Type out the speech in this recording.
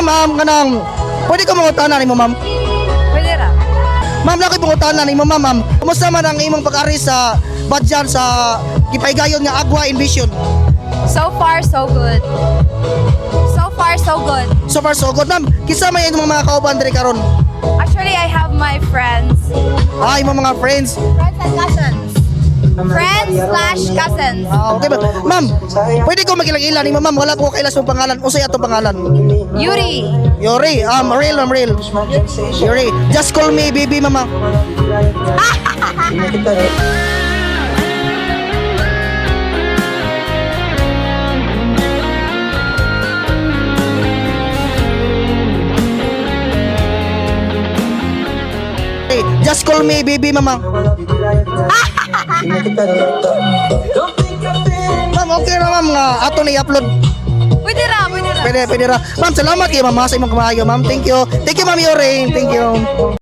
ma'am, kanang pwede ko mangutana nimo ma'am. Pwede ra. Ma'am, laki pangutana nimo ma'am. Kumusta man ang imong pag-ari sa Badyan sa gipaygayon nga Agua Envision? So far, so good. So far, so good. So far so good ma'am. Kisa may imong mga kauban diri karon? Actually, I have my friends. Imong mga friends. Friends and cousins. Friends/cousins. Okay ba? Ma'am, pwede ko magilang-ilan nimo ma'am. Wala ko kailas mong pangalan. Unsay atong pangalan? Yuri. Yuri, real. Yuri, just call me baby mama. Hey, just call me baby mama. Ma'am, okay na ma'am nga ato na i-upload. Pwede ra, pwede ra. Pwede ra. Ma'am, salamat kay ma'am sa imong kamayo ma'am. Thank you. Thank you ma'am Yuri. Thank you.